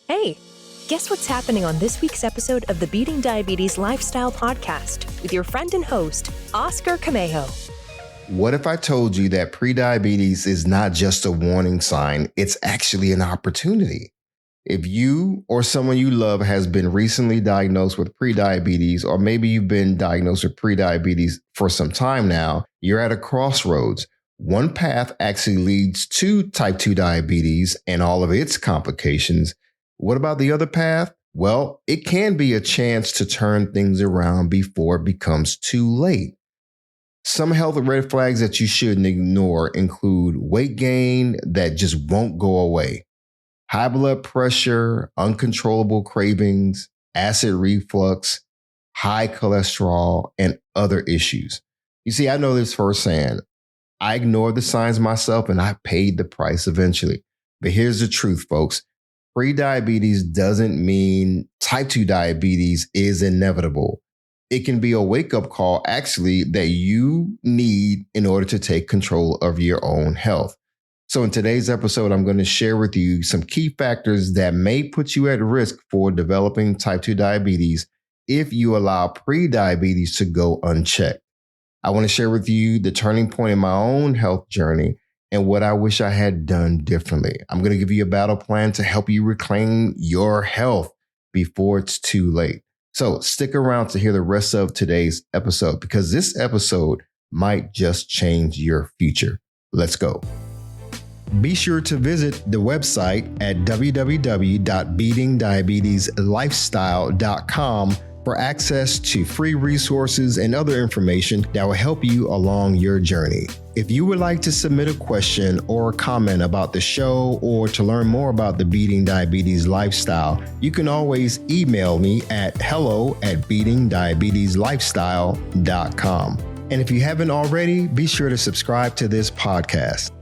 Hey, guess what's happening on this week's episode of the Beating Diabetes Lifestyle Podcast with your friend and host, Oscar Camejo. What if I told you that prediabetes is not just a warning sign, it's actually an opportunity? If you or someone you love has been recently diagnosed with prediabetes, or maybe you've been diagnosed with prediabetes for some time now, you're at a crossroads. One path actually leads to type 2 diabetes and all of its complications. What about the other path? Well, it can be a chance to turn things around before it becomes too late. Some health red flags that you shouldn't ignore include weight gain that just won't go away, high blood pressure, uncontrollable cravings, acid reflux, high cholesterol, and other issues. You see, I know this firsthand. I ignored the signs myself and I paid the price eventually. But here's the truth, folks. Prediabetes doesn't mean type 2 diabetes is inevitable. It can be a wake-up call, actually, that you need in order to take control of your own health. So in today's episode, I'm going to share with you some key factors that may put you at risk for developing type 2 diabetes if you allow prediabetes to go unchecked. I want to share with you the turning point in my own health journey and what I wish I had done differently. I'm going to give you a battle plan to help you reclaim your health before it's too late. So stick around to hear the rest of today's episode because this episode might just change your future. Let's go. Be sure to visit the website at www.beatingdiabetieslifestyle.com for access to free resources and other information that will help you along your journey. If you would like to submit a question or a comment about the show or to learn more about the Beating Diabetes Lifestyle, you can always email me at hello@beatingdiabetieslifestyle.com. And if you haven't already, be sure to subscribe to this podcast.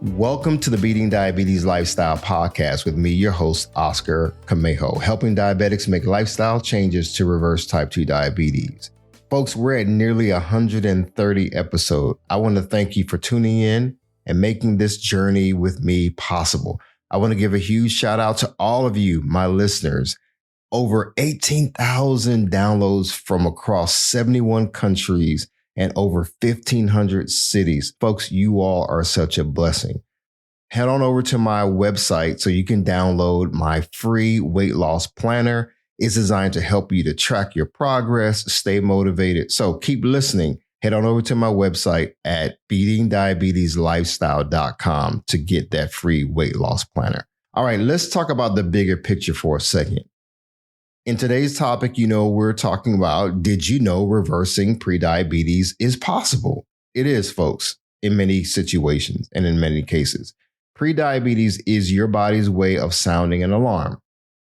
Welcome to the Beating Diabetes Lifestyle Podcast with me, your host, Oscar Camejo, helping diabetics make lifestyle changes to reverse type 2 diabetes. Folks, we're at nearly 130 episodes. I want to thank you for tuning in and making this journey with me possible. I want to give a huge shout out to all of you, my listeners. Over 18,000 downloads from across 71 countries and over 1,500 cities. Folks, you all are such a blessing. Head on over to my website so you can download my free weight loss planner. It's designed to help you to track your progress, stay motivated. So keep listening. Head on over to my website at beatingdiabetieslifestyle.com to get that free weight loss planner. All right, let's talk about the bigger picture for a second. In today's topic, we're talking about, did you know reversing prediabetes is possible? It is, folks, in many situations and in many cases. Prediabetes is your body's way of sounding an alarm.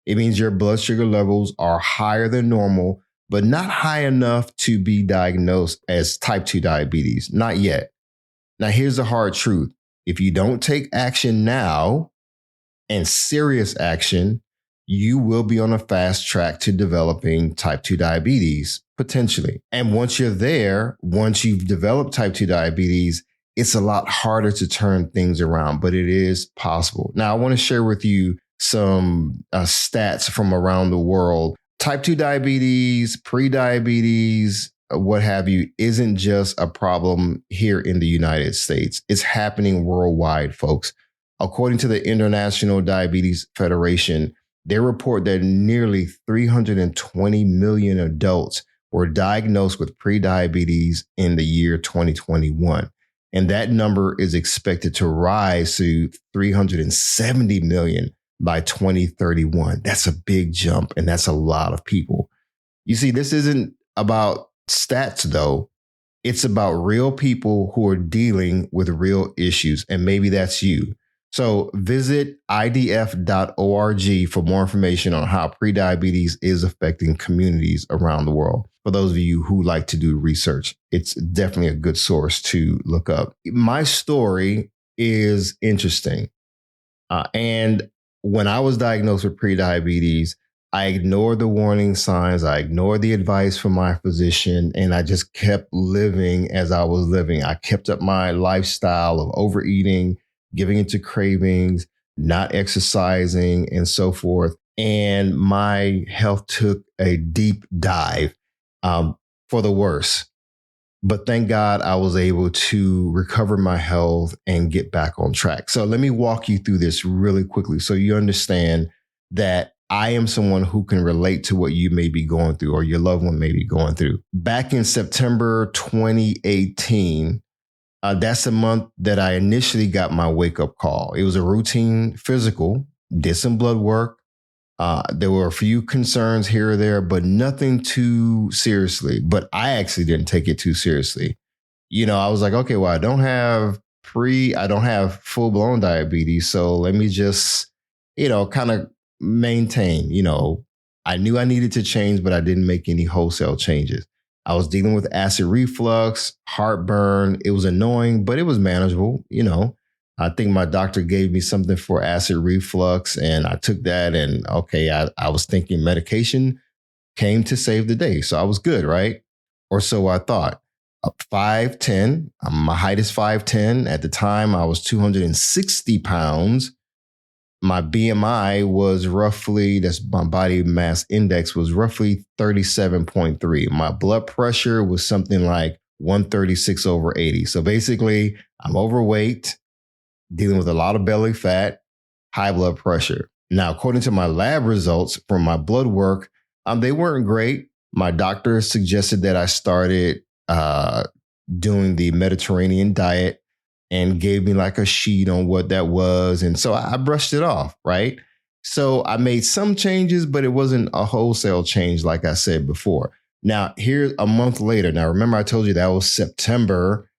It means your blood sugar levels are higher than normal, but not high enough to be diagnosed as type 2 diabetes. Not yet. Now, here's the hard truth. If you don't take action now, and serious action, you will be on a fast track to developing type 2 diabetes, potentially. And once you're there, once you've developed type 2 diabetes, it's a lot harder to turn things around, but it is possible. Now, I want to share with you some stats from around the world. Type 2 diabetes, prediabetes, what have you, isn't just a problem here in the United States. It's happening worldwide, folks. According to the International Diabetes Federation, they report that nearly 320 million adults were diagnosed with prediabetes in the year 2021. And that number is expected to rise to 370 million by 2031. That's a big jump, and that's a lot of people. You see, this isn't about stats, though. It's about real people who are dealing with real issues, and maybe that's you. So visit idf.org for more information on how prediabetes is affecting communities around the world. For those of you who like to do research, it's definitely a good source to look up. My story is interesting. And when I was diagnosed with prediabetes, I ignored the warning signs. I ignored the advice from my physician, and I just kept living as I was living. I kept up my lifestyle of overeating, giving into cravings, not exercising, and so forth. And my health took a deep dive for the worse. But thank God I was able to recover my health and get back on track. So let me walk you through this really quickly so you understand that I am someone who can relate to what you may be going through or your loved one may be going through. Back in September 2018, that's the month that I initially got my wake-up call. It was a routine physical, did some blood work. There were a few concerns here or there, but nothing too seriously. But I actually didn't take it too seriously. I was like, okay, well, I don't have full-blown diabetes. So let me just, kind of maintain, I knew I needed to change, but I didn't make any wholesale changes. I was dealing with acid reflux, heartburn. It was annoying, but it was manageable. I think my doctor gave me something for acid reflux and I took that and I was thinking medication came to save the day. So I was good, right? Or so I thought. 5'10", my height is 5'10". At the time, I was 260 pounds. My BMI was my body mass index was roughly 37.3. My blood pressure was something like 136/80. So basically, I'm overweight, dealing with a lot of belly fat, high blood pressure. Now, according to my lab results from my blood work, they weren't great. My doctor suggested that I started doing the Mediterranean diet and gave me like a sheet on what that was. And so I brushed it off, right? So I made some changes, but it wasn't a wholesale change like I said before. Now, here's a month later. Now, remember I told you that was September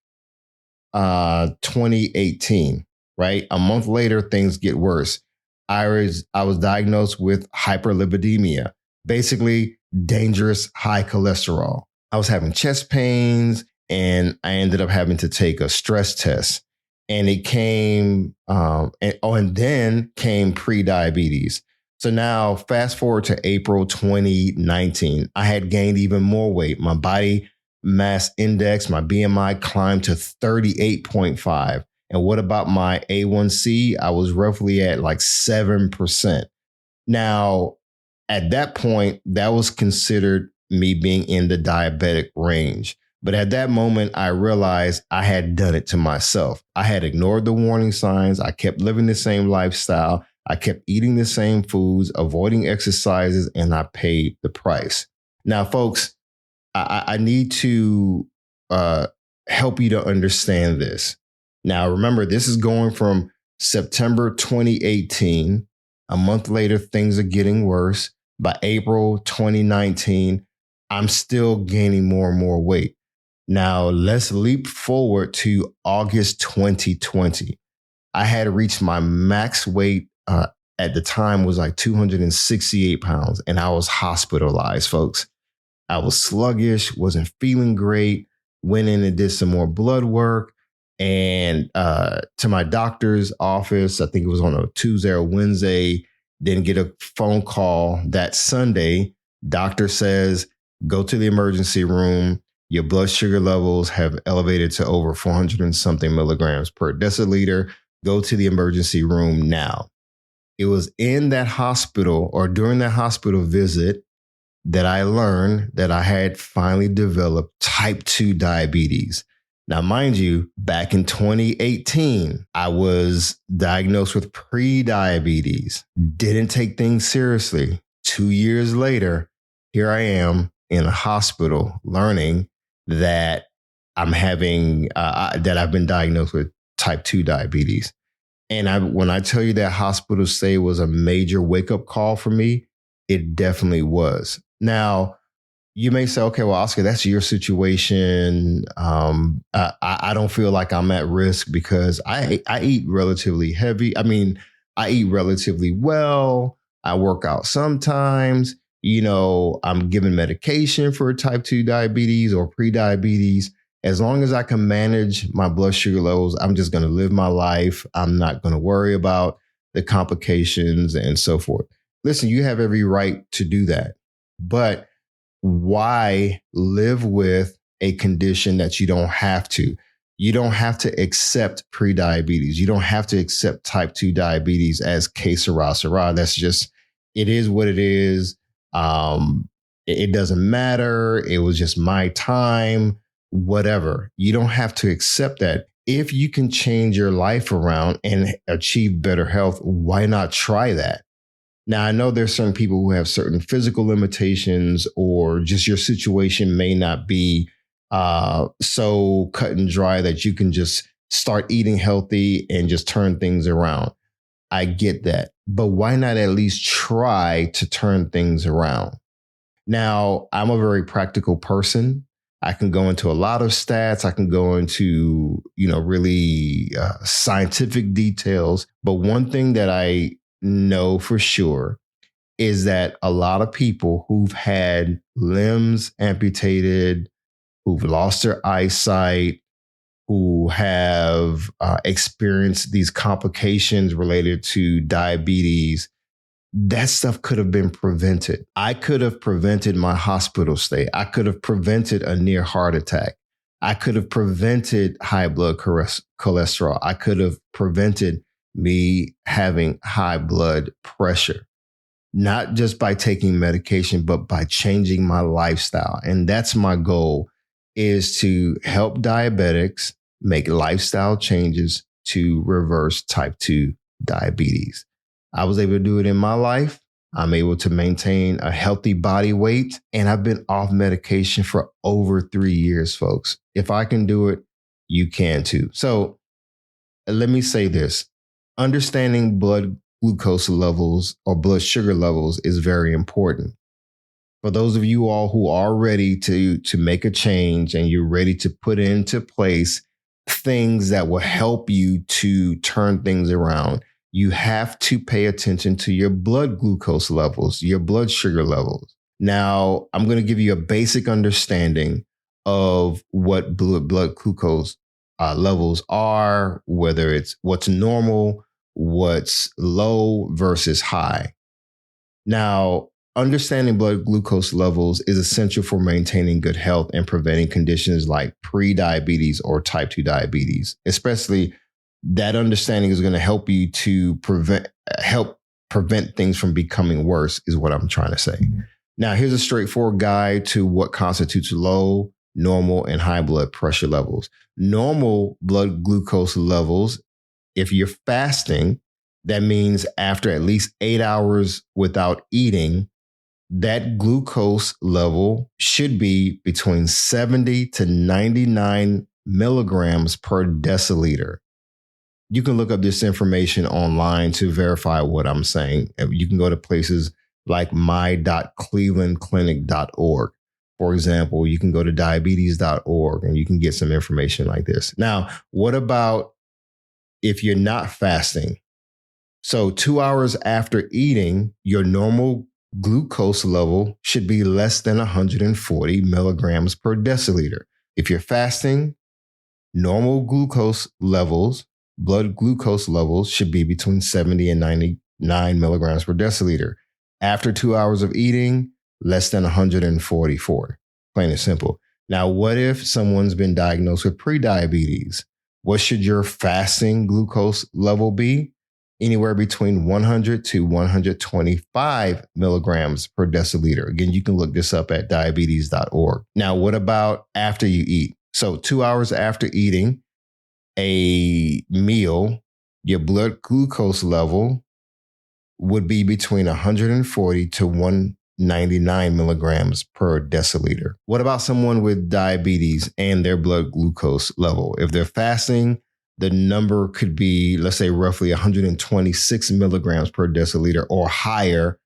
2018. Right? A month later, things get worse. I was diagnosed with hyperlipidemia, basically dangerous high cholesterol. I was having chest pains and I ended up having to take a stress test. And it came, and then came pre-diabetes. So now fast forward to April 2019, I had gained even more weight. My body mass index, my BMI climbed to 38.5. And what about my A1C? I was roughly at like 7%. Now, at that point, that was considered me being in the diabetic range. But at that moment, I realized I had done it to myself. I had ignored the warning signs. I kept living the same lifestyle. I kept eating the same foods, avoiding exercises, and I paid the price. Now, folks, I need to help you to understand this. Now, remember, this is going from September 2018. A month later, things are getting worse. By April 2019, I'm still gaining more and more weight. Now, let's leap forward to August 2020. I had reached my max weight at the time was like 268 pounds, and I was hospitalized, folks. I was sluggish, wasn't feeling great, went in and did some more blood work. And to my doctor's office, I think it was on a Tuesday or Wednesday, didn't get a phone call that Sunday. Doctor says, go to the emergency room. Your blood sugar levels have elevated to over 400 and something milligrams per deciliter. Go to the emergency room now. It was in that hospital or during that hospital visit that I learned that I had finally developed type 2 diabetes. Now, mind you, back in 2018, I was diagnosed with pre-diabetes, didn't take things seriously. 2 years later, here I am in a hospital learning that I'm having, that I've been diagnosed with type 2 diabetes. And when I tell you that hospital stay was a major wake-up call for me, it definitely was. Now, you may say, okay, well, Oscar, that's your situation. I don't feel like I'm at risk because I eat relatively heavy. I mean, I eat relatively well. I work out sometimes. I'm given medication for type 2 diabetes or pre-diabetes. As long as I can manage my blood sugar levels, I'm just going to live my life. I'm not going to worry about the complications and so forth. Listen, you have every right to do that. But why live with a condition that you don't have to? You don't have to accept prediabetes. You don't have to accept type 2 diabetes as que sera, sera. That's just, it is what it is. It doesn't matter. It was just my time, whatever. You don't have to accept that. If you can change your life around and achieve better health, why not try that? Now, I know there's certain people who have certain physical limitations, or just your situation may not be so cut and dry that you can just start eating healthy and just turn things around. I get that. But why not at least try to turn things around? Now, I'm a very practical person. I can go into a lot of stats. I can go into, really scientific details. But one thing that I know for sure is that a lot of people who've had limbs amputated, who've lost their eyesight, who have experienced these complications related to diabetes, that stuff could have been prevented. I could have prevented my hospital stay. I could have prevented a near heart attack. I could have prevented high blood cholesterol. I could have prevented me having high blood pressure, not just by taking medication, but by changing my lifestyle. And that's my goal, is to help diabetics make lifestyle changes to reverse type 2 diabetes. I was able to do it in my life. I'm able to maintain a healthy body weight, and I've been off medication for over 3 years, folks. If I can do it, you can too. So let me say this. Understanding blood glucose levels or blood sugar levels is very important. For those of you all who are ready to make a change and you're ready to put into place things that will help you to turn things around, you have to pay attention to your blood glucose levels, your blood sugar levels. Now, I'm going to give you a basic understanding of what blood glucose levels are, whether it's what's normal, what's low versus high. Now, understanding blood glucose levels is essential for maintaining good health and preventing conditions like prediabetes or type 2 diabetes. Especially, that understanding is going to help you to help prevent things from becoming worse, is what I'm trying to say. Now, here's a straightforward guide to what constitutes low, normal, and high blood pressure levels. Normal blood glucose levels, if you're fasting, that means after at least 8 hours without eating, that glucose level should be between 70 to 99 milligrams per deciliter. You can look up this information online to verify what I'm saying. You can go to places like my.clevelandclinic.org. For example, you can go to diabetes.org and you can get some information like this. Now, what about if you're not fasting? So 2 hours after eating, your normal glucose level should be less than 140 milligrams per deciliter. If you're fasting, normal glucose levels, blood glucose levels should be between 70 and 99 milligrams per deciliter. After 2 hours of eating, less than 144. Plain and simple. Now, what if someone's been diagnosed with prediabetes? What should your fasting glucose level be? Anywhere between 100 to 125 milligrams per deciliter. Again, you can look this up at diabetes.org. Now, what about after you eat? So 2 hours after eating a meal, your blood glucose level would be between 140 to 199 milligrams per deciliter. What about someone with diabetes and their blood glucose level? If they're fasting, the number could be, let's say, roughly 126 milligrams per deciliter or higher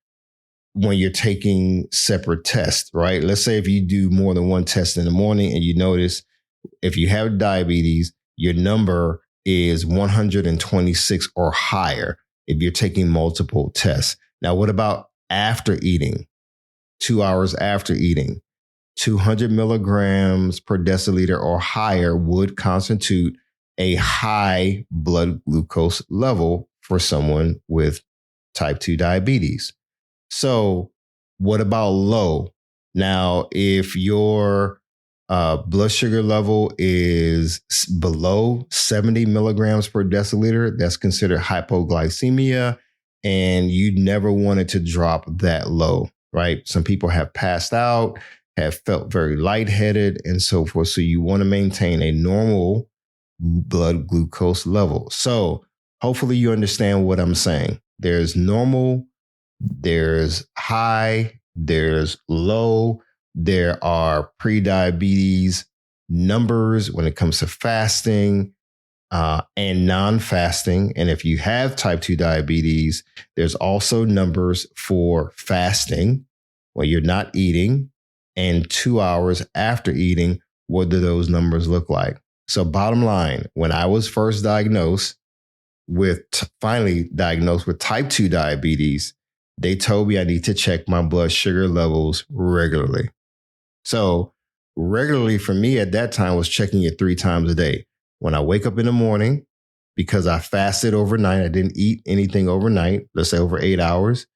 when you're taking separate tests, right? Let's say if you do more than one test in the morning and you notice if you have diabetes, your number is 126 or higher if you're taking multiple tests. Now, what about after eating? 2 hours after eating, 200 milligrams per deciliter or higher would constitute a high blood glucose level for someone with type 2 diabetes. So what about low? Now, if your blood sugar level is below 70 milligrams per deciliter. That's considered hypoglycemia. And you never want it to drop that low, right? Some people have passed out, have felt very lightheaded, and so forth. So you want to maintain a normal blood glucose level. So hopefully you understand what I'm saying. There's normal, there's high, there's low. There are pre-diabetes numbers when it comes to fasting and non-fasting. And if you have type 2 diabetes, there's also numbers for fasting when you're not eating and 2 hours after eating. What do those numbers look like? So bottom line, when I was first finally diagnosed with type 2 diabetes, they told me I need to check my blood sugar levels regularly. So regularly for me at that time was checking it 3 times a day. When I wake up in the morning, because I fasted overnight, I didn't eat anything overnight, let's say over 8 hours,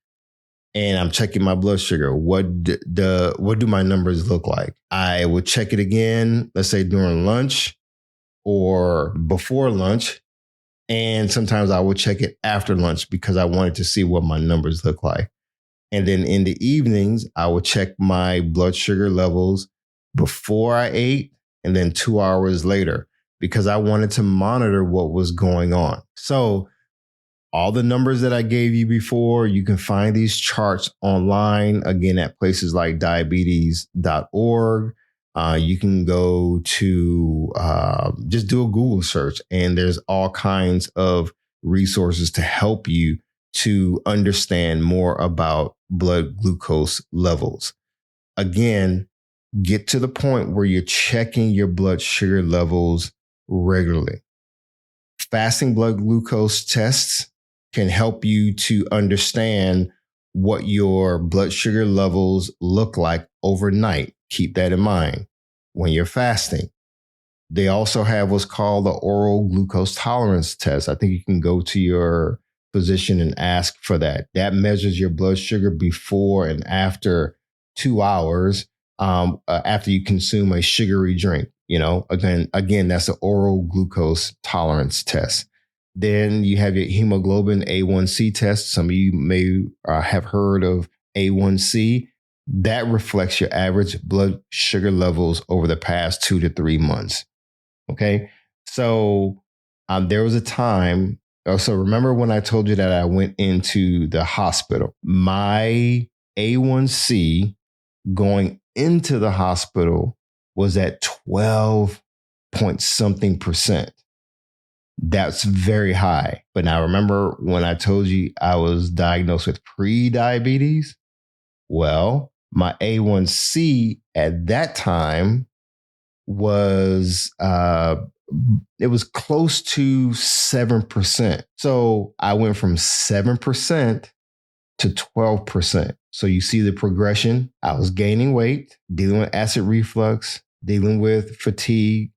and I'm checking my blood sugar. What do my numbers look like? I would check it again, let's say during lunch or before lunch. And sometimes I would check it after lunch because I wanted to see what my numbers look like. And then in the evenings, I would check my blood sugar levels before I ate and then 2 hours later because I wanted to monitor what was going on. So all the numbers that I gave you before, you can find these charts online, again, at places like diabetes.org. You can go to just do a Google search, and there's all kinds of resources to help you to understand more about blood glucose levels. Again, get to the point where you're checking your blood sugar levels regularly. Fasting blood glucose tests can help you to understand what your blood sugar levels look like overnight. Keep that in mind when you're fasting. They also have what's called the oral glucose tolerance test. I think you can go to your physician and ask for that. That measures your blood sugar before and after 2 hours after you consume a sugary drink. Again, that's the oral glucose tolerance test. Then you have your hemoglobin A1C test. Some of you may have heard of A1C. That reflects your average blood sugar levels over the past 2 to 3 months. Okay. So there was a time. So remember when I told you that I went into the hospital, my A1C going into the hospital was at 12 point something percent. That's very high. But now remember when I told you I was diagnosed with pre-diabetes? Well, my A1C at that time was it was close to 7%. So I went from 7% to 12%. So you see the progression. I was gaining weight, dealing with acid reflux, dealing with fatigue,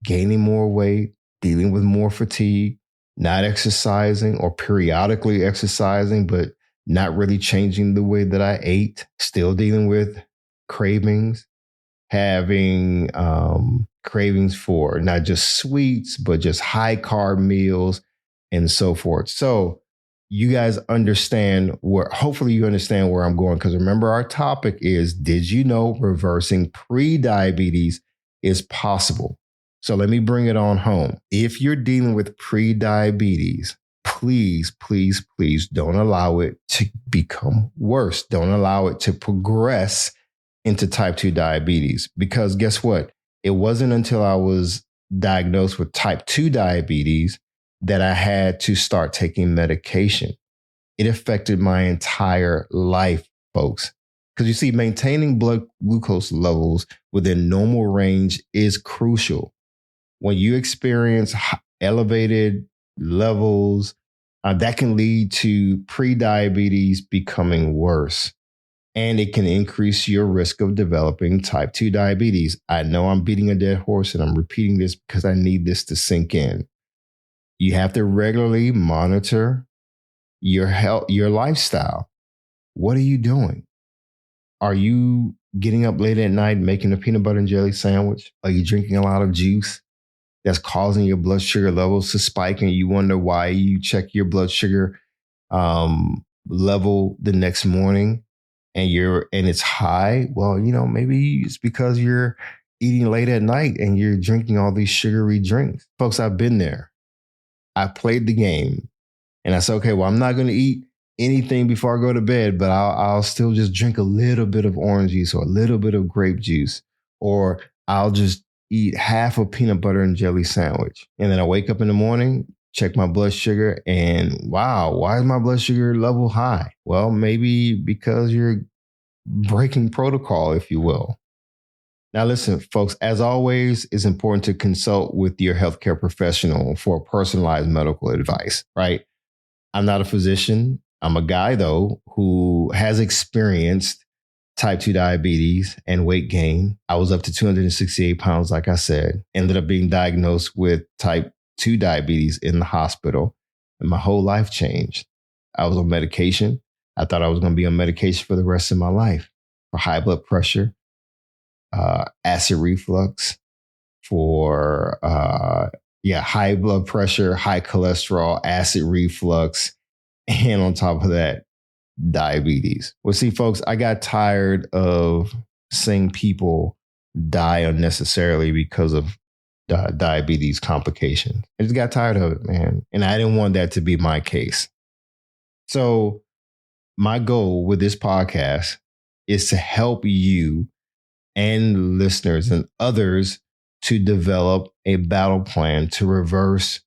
gaining more weight, dealing with more fatigue, not exercising or periodically exercising, but not really changing the way that I ate, still dealing with cravings, having cravings for not just sweets, but just high carb meals and so forth. So you guys hopefully you understand where I'm going. Because remember, our topic is, did you know reversing pre-diabetes is possible? So let me bring it on home. If you're dealing with pre-diabetes, please, please, please don't allow it to become worse. Don't allow it to progress into type 2 diabetes. Because guess what? It wasn't until I was diagnosed with type 2 diabetes that I had to start taking medication. It affected my entire life, folks. Because you see, maintaining blood glucose levels within normal range is crucial. When you experience elevated levels, that can lead to pre-diabetes becoming worse. And it can increase your risk of developing type 2 diabetes. I know I'm beating a dead horse and I'm repeating this because I need this to sink in. You have to regularly monitor your health, your lifestyle. What are you doing? Are you getting up late at night, making a peanut butter and jelly sandwich? Are you drinking a lot of juice that's causing your blood sugar levels to spike and you wonder why? You check your blood sugar level the next morning and it's high? Well, maybe it's because you're eating late at night and you're drinking all these sugary drinks. Folks, I've been there. I played the game and I said, okay, well, I'm not going to eat anything before I go to bed, but I'll still just drink a little bit of orange juice or a little bit of grape juice, or I'll just eat half a peanut butter and jelly sandwich. And then I wake up in the morning, check my blood sugar, and wow, why is my blood sugar level high? Well, maybe because you're breaking protocol, if you will. Now, listen, folks, as always, it's important to consult with your healthcare professional for personalized medical advice, right? I'm not a physician. I'm a guy, though, who has experienced type 2 diabetes and weight gain. I was up to 268 pounds, like I said, ended up being diagnosed with type 2 diabetes in the hospital, and my whole life changed. I was on medication. I thought I was going to be on medication for the rest of my life for high blood pressure, acid reflux, for high blood pressure, high cholesterol, acid reflux, and on top of that, diabetes. Well, see, folks, I got tired of seeing people die unnecessarily because of diabetes complications. I just got tired of it, man. And I didn't want that to be my case. So my goal with this podcast is to help you and listeners and others to develop a battle plan to reverse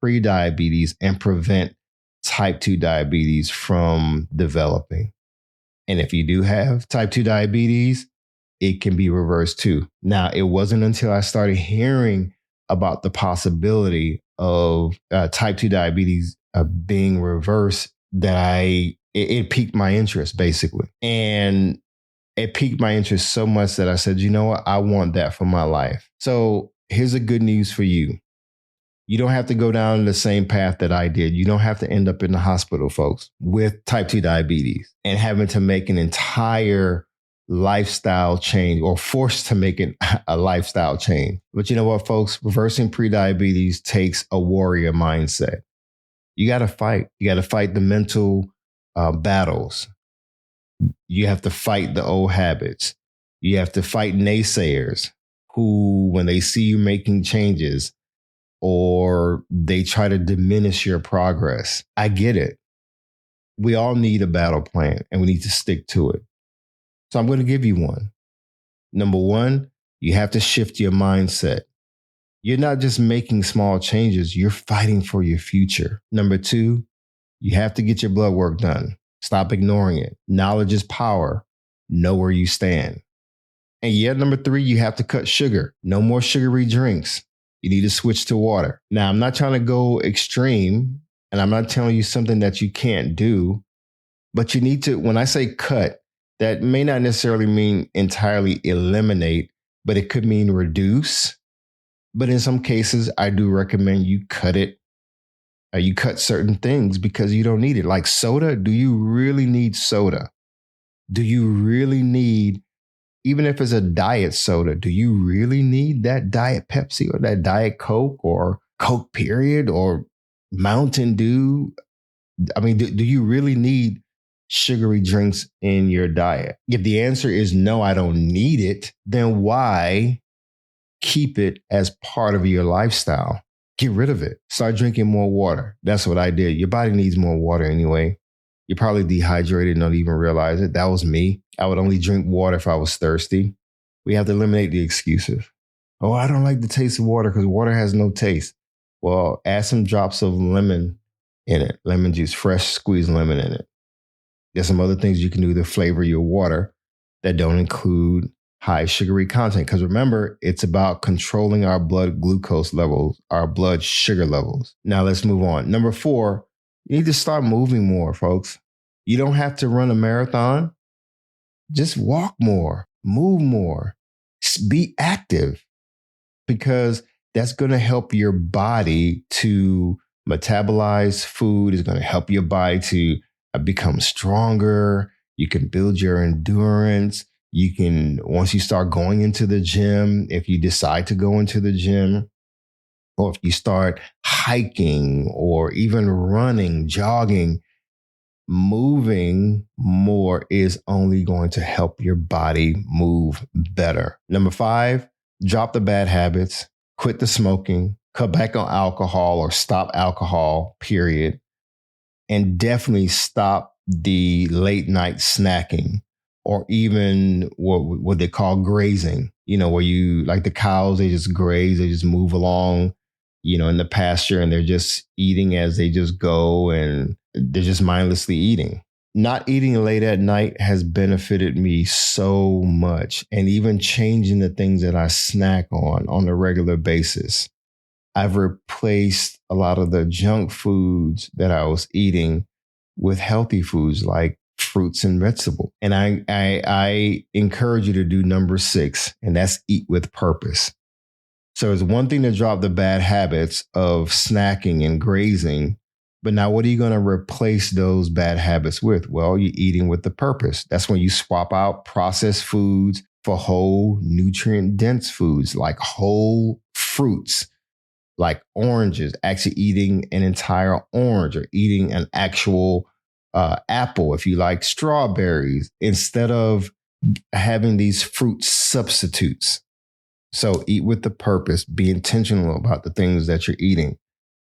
prediabetes and prevent type 2 diabetes from developing. And if you do have type 2 diabetes, it can be reversed too. Now, it wasn't until I started hearing about the possibility of type 2 diabetes being reversed that it piqued my interest, basically. And it piqued my interest so much that I said, you know what? I want that for my life. So here's the good news for you. You don't have to go down the same path that I did. You don't have to end up in the hospital, folks, with type 2 diabetes and having to make an entire lifestyle change or forced to make it a lifestyle change. But you know what, folks? Reversing prediabetes takes a warrior mindset. You got to fight. You got to fight the mental battles. You have to fight the old habits. You have to fight naysayers who, when they see you making changes, or they try to diminish your progress. I get it. We all need a battle plan and we need to stick to it. So I'm going to give you one. Number one, you have to shift your mindset. You're not just making small changes, you're fighting for your future. Number two, you have to get your blood work done. Stop ignoring it. Knowledge is power. Know where you stand. And yet, number three, you have to cut sugar. No more sugary drinks. You need to switch to water. Now, I'm not trying to go extreme, and I'm not telling you something that you can't do, but you need to, when I say cut, that may not necessarily mean entirely eliminate, but it could mean reduce. But in some cases, I do recommend you cut it. You cut certain things because you don't need it. Like soda, do you really need soda? Do you really need, even if it's a diet soda, do you really need that Diet Pepsi or that Diet Coke or Coke period or Mountain Dew? I mean, do you really need sugary drinks in your diet? If the answer is no, I don't need it, then why keep it as part of your lifestyle? Get rid of it. Start drinking more water. That's what I did. Your body needs more water anyway. You're probably dehydrated and don't even realize it. That was me. I would only drink water if I was thirsty. We have to eliminate the excuses. Oh, I don't like the taste of water because water has no taste. Well, add some drops of lemon in it. Lemon juice, fresh squeezed lemon in it. There's some other things you can do to flavor your water that don't include high sugary content. Because remember, it's about controlling our blood glucose levels, our blood sugar levels. Now let's move on. Number 4, you need to start moving more, folks. You don't have to run a marathon. Just walk more, move more, be active, because that's going to help your body to metabolize food. It's going to help your body to become stronger. You can build your endurance. You can, once you start going into the gym, if you decide to go into the gym, or if you start hiking or even running, jogging, moving more is only going to help your body move better. Number 5, drop the bad habits, quit the smoking, cut back on alcohol or stop alcohol, period. And definitely stop the late night snacking or even what they call grazing, where you, like the cows, they just graze, they just move along, in the pasture, and they're just eating as they just go, and they're just mindlessly eating. Not eating late at night has benefited me so much, and even changing the things that I snack on a regular basis. I've replaced a lot of the junk foods that I was eating with healthy foods like fruits and vegetables. And I encourage you to do number 6, and that's eat with purpose. So it's one thing to drop the bad habits of snacking and grazing, but now what are you going to replace those bad habits with? Well, you're eating with the purpose. That's when you swap out processed foods for whole, nutrient-dense foods like whole fruits, like oranges, actually eating an entire orange or eating an actual apple, if you like strawberries, instead of having these fruit substitutes. So eat with the purpose, be intentional about the things that you're eating.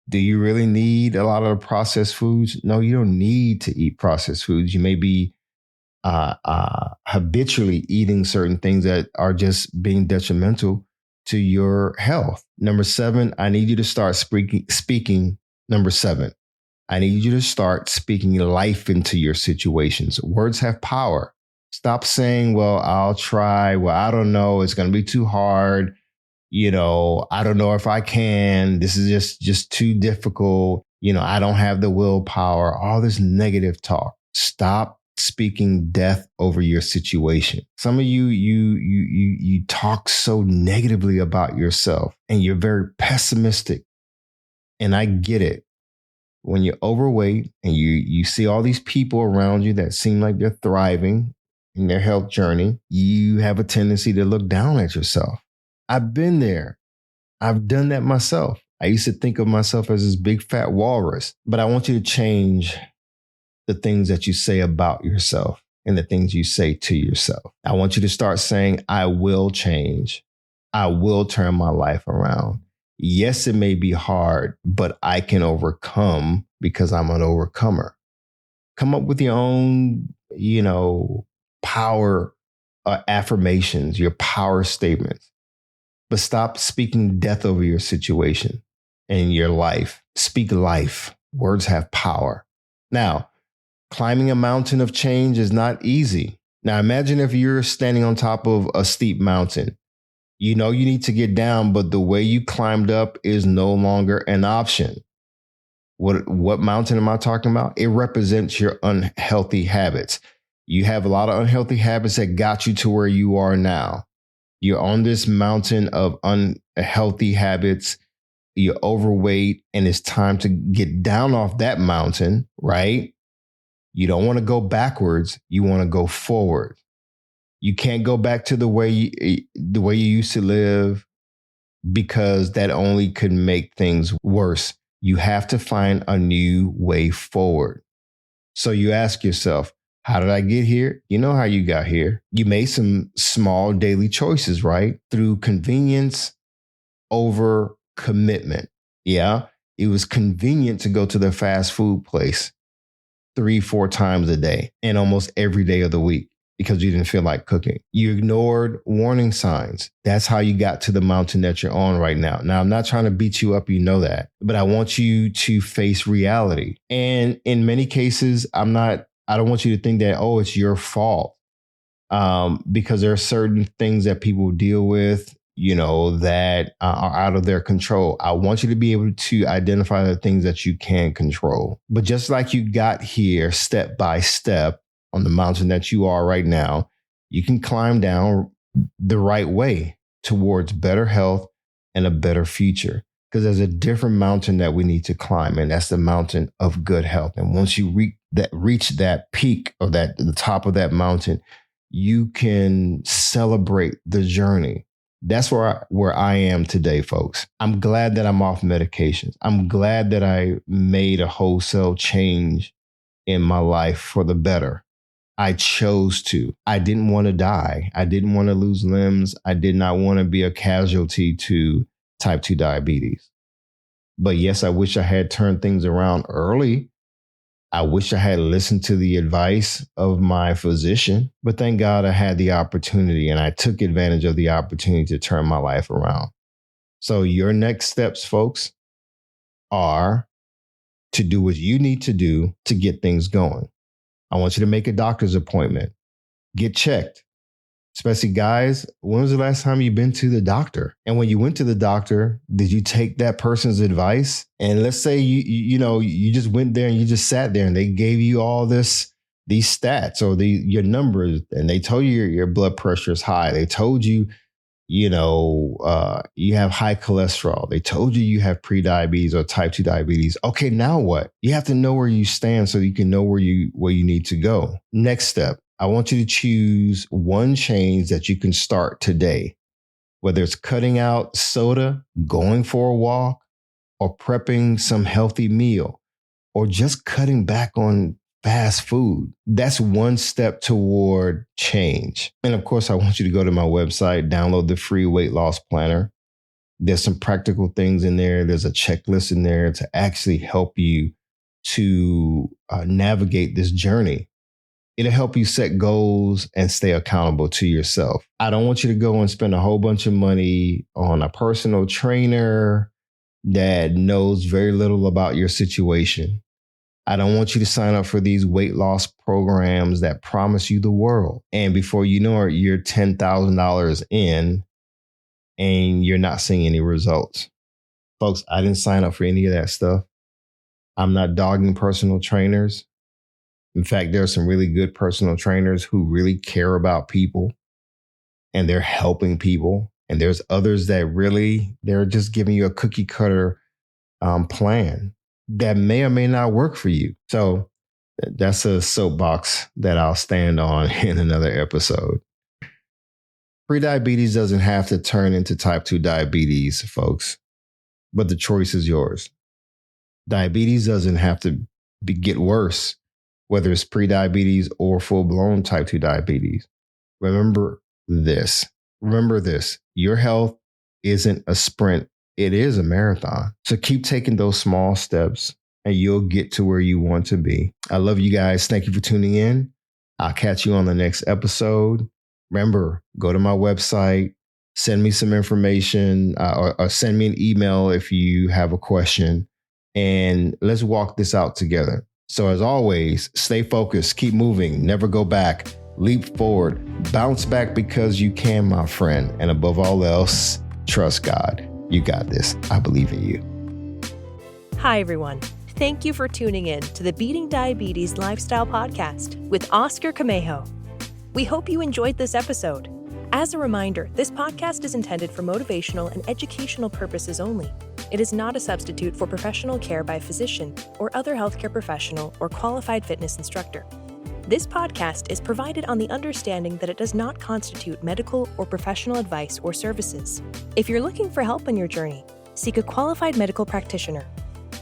Do you really need a lot of the processed foods? No, you don't need to eat processed foods. You may be habitually eating certain things that are just being detrimental to your health. Number 7, I need you to start speaking. Number 7, I need you to start speaking life into your situations. Words have power. Stop saying, well, I'll try. Well, I don't know. It's going to be too hard. I don't know if I can. This is just too difficult. I don't have the willpower. All this negative talk. Stop speaking death over your situation. Some of you talk so negatively about yourself, and you're very pessimistic. And I get it. When you're overweight and you see all these people around you that seem like they're thriving in their health journey, you have a tendency to look down at yourself. I've been there. I've done that myself. I used to think of myself as this big fat walrus, but I want you to change the things that you say about yourself and the things you say to yourself. I want you to start saying, I will change. I will turn my life around. Yes, it may be hard, but I can overcome because I'm an overcomer. Come up with your own, power affirmations, your power statements, but stop speaking death over your situation and your life. Speak life. Words have power. Now, climbing a mountain of change is not easy. Now, imagine if you're standing on top of a steep mountain. You need to get down, but the way you climbed up is no longer an option. What mountain am I talking about? It represents your unhealthy habits. You have a lot of unhealthy habits that got you to where you are now. You're on this mountain of unhealthy habits. You're overweight, and it's time to get down off that mountain, right? You don't want to go backwards. You want to go forward. You can't go back to the way you used to live, because that only could make things worse. You have to find a new way forward. So you ask yourself, how did I get here? You know how you got here. You made some small daily choices, right? Through convenience over commitment. Yeah. It was convenient to go to the fast food place 3-4 times a day and almost every day of the week because you didn't feel like cooking. You ignored warning signs. That's how you got to the mountain that you're on right now. Now, I'm not trying to beat you up, that, but I want you to face reality. And in many cases, I don't want you to think that, it's your fault, because there are certain things that people deal with, that are out of their control. I want you to be able to identify the things that you can control. But just like you got here step by step on the mountain that you are right now, you can climb down the right way towards better health and a better future. Because there's a different mountain that we need to climb, and that's the mountain of good health. And once you reach that peak or the top of that mountain, you can celebrate the journey. That's where I am today, folks. I'm glad that I'm off medications. I'm glad that I made a wholesale change in my life for the better. I chose to. I didn't want to die. I didn't want to lose limbs. I did not want to be a casualty to type 2 diabetes. But yes, I wish I had turned things around early. I wish I had listened to the advice of my physician, but thank God I had the opportunity and I took advantage of the opportunity to turn my life around. So your next steps, folks, are to do what you need to do to get things going. I want you to make a doctor's appointment, get checked. Especially guys, when was the last time you've been to the doctor? And when you went to the doctor, did you take that person's advice? And let's say you just went there and you just sat there and they gave you all these stats or your numbers, and they told you your blood pressure is high. They told you, you have high cholesterol. They told you have prediabetes or type 2 diabetes. Okay, now what? You have to know where you stand so you can know where you need to go. Next step. I want you to choose one change that you can start today, whether it's cutting out soda, going for a walk, or prepping some healthy meal, or just cutting back on fast food. That's one step toward change. And of course, I want you to go to my website, download the free weight loss planner. There's some practical things in there. There's a checklist in there to actually help you to navigate this journey. It'll help you set goals and stay accountable to yourself. I don't want you to go and spend a whole bunch of money on a personal trainer that knows very little about your situation. I don't want you to sign up for these weight loss programs that promise you the world. And before you know it, you're $10,000 in and you're not seeing any results. Folks, I didn't sign up for any of that stuff. I'm not dogging personal trainers. In fact, there are some really good personal trainers who really care about people and they're helping people. And there's others that they're just giving you a cookie cutter plan that may or may not work for you. So that's a soapbox that I'll stand on in another episode. Prediabetes doesn't have to turn into type 2 diabetes, folks, but the choice is yours. Diabetes doesn't have to get worse, whether it's prediabetes or full-blown type 2 diabetes. Remember this. Your health isn't a sprint. It is a marathon. So keep taking those small steps and you'll get to where you want to be. I love you guys. Thank you for tuning in. I'll catch you on the next episode. Remember, go to my website, send me some information or send me an email if you have a question, and let's walk this out together. So as always, stay focused, keep moving, never go back, leap forward, bounce back because you can, my friend. And above all else, trust God. You got this. I believe in you. Hi, everyone. Thank you for tuning in to the Beating Diabetes Lifestyle Podcast with Oscar Camejo. We hope you enjoyed this episode. As a reminder, this podcast is intended for motivational and educational purposes only. It is not a substitute for professional care by a physician or other healthcare professional or qualified fitness instructor. This podcast is provided on the understanding that it does not constitute medical or professional advice or services. If you're looking for help on your journey, seek a qualified medical practitioner.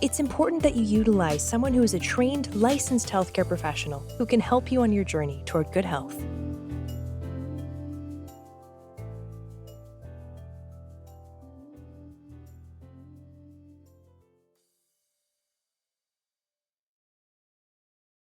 It's important that you utilize someone who is a trained, licensed healthcare professional who can help you on your journey toward good health.